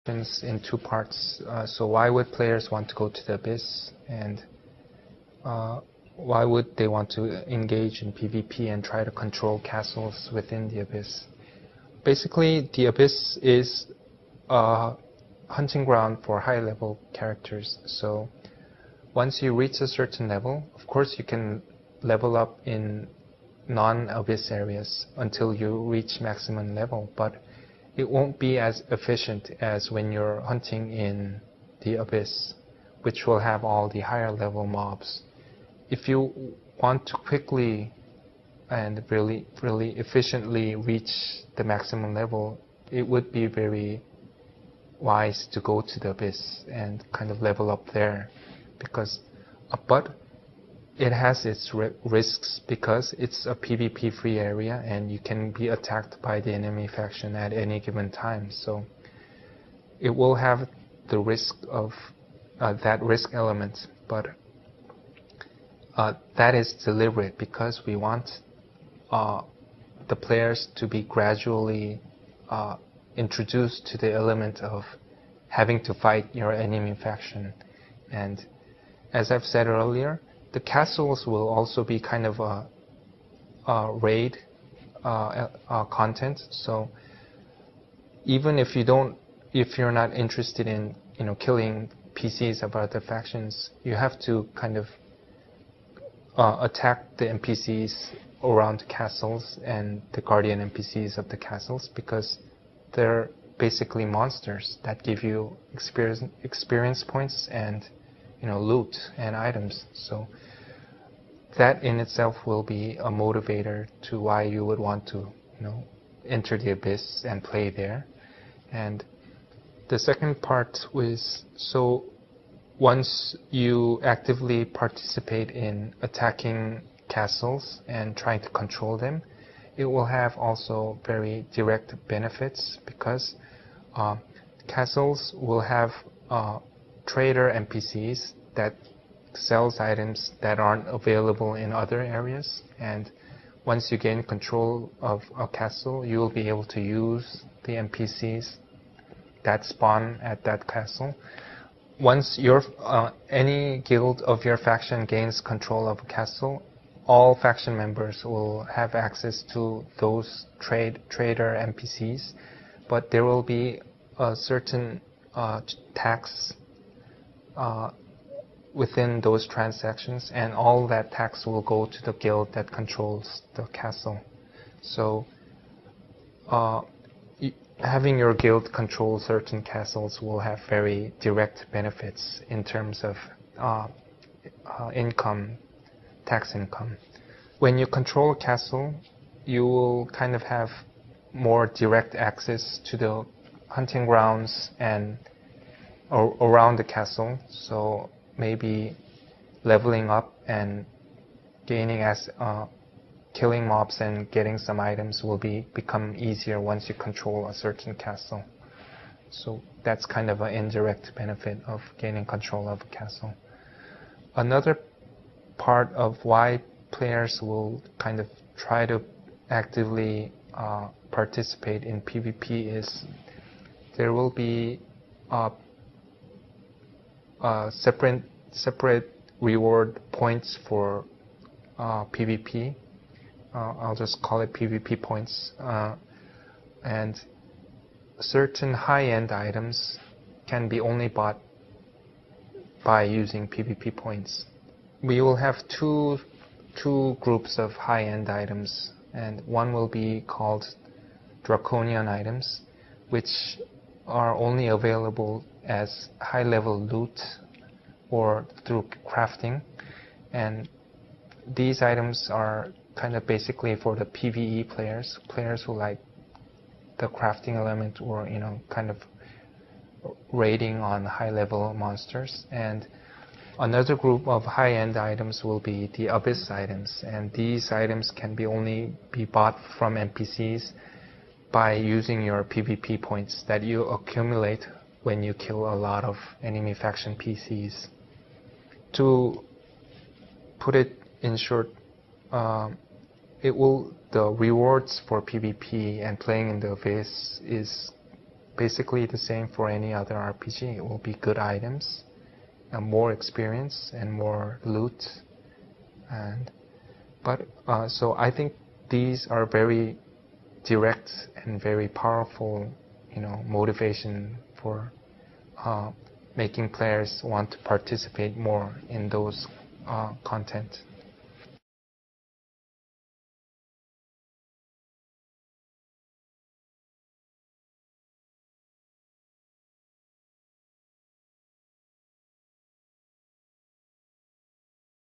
in two parts. So why would players want to go to the Abyss, and why would they want to engage in PvP and try to control castles within the Abyss? Basically, the Abyss is a hunting ground for high-level characters. So once you reach a certain level, of course you can level up in non-Abyss areas until you reach maximum level, but it won't be as efficient as when you're hunting in the Abyss, which will have all the higher level mobs. If you want to quickly and really efficiently reach the maximum level, it would be very wise to go to the Abyss and kind of level up there, because but it has its risks because it's a PvP free area and you can be attacked by the enemy faction at any given time. So it will have the risk of that risk element, but that is deliberate because we want the players to be gradually introduced to the element of having to fight your enemy faction. And as I've said earlier, the castles will also be kind of a raid content. So even if you're not interested in killing PCs of other factions, you have to kind of attack the NPCs around the castles and the guardian NPCs of the castles, because they're basically monsters that give you experience points and loot and items. So that in itself will be a motivator to why you would want to enter the Abyss and play there. And the second part was, so once you actively participate in attacking castles and trying to control them, it will have also very direct benefits, because castles will have trader NPCs that sells items that aren't available in other areas, and once you gain control of a castle, you will be able to use the NPCs that spawn at that castle. Once any guild of your faction gains control of a castle, all faction members will have access to those trader NPCs, but there will be a certain tax within those transactions, and all that tax will go to the guild that controls the castle. So having your guild control certain castles will have very direct benefits in terms of income, tax income. When you control a castle, you will kind of have more direct access to the hunting grounds and around the castle. So maybe leveling up and gaining killing mobs and getting some items will become easier once you control a certain castle. So that's kind of an indirect benefit of gaining control of a castle. Another part of why players will kind of try to actively participate in PvP is there will be separate reward points for PvP. I'll just call it PvP points. And certain high-end items can be only bought by using PvP points. We will have two groups of high-end items, and one will be called draconian items, which are only available as high-level loot or through crafting. And these items are kind of basically for the PvE players who like the crafting element, or kind of raiding on high-level monsters. And another group of high-end items will be the Abyss items, and these items can only be bought from NPCs by using your PvP points that you accumulate when you kill a lot of enemy faction PCs. To put it in short, the rewards for PvP and playing in the Abyss is basically the same for any other RPG. It will be good items, more experience, and more loot. So I think these are very direct and very powerful, motivation for making players want to participate more in those content.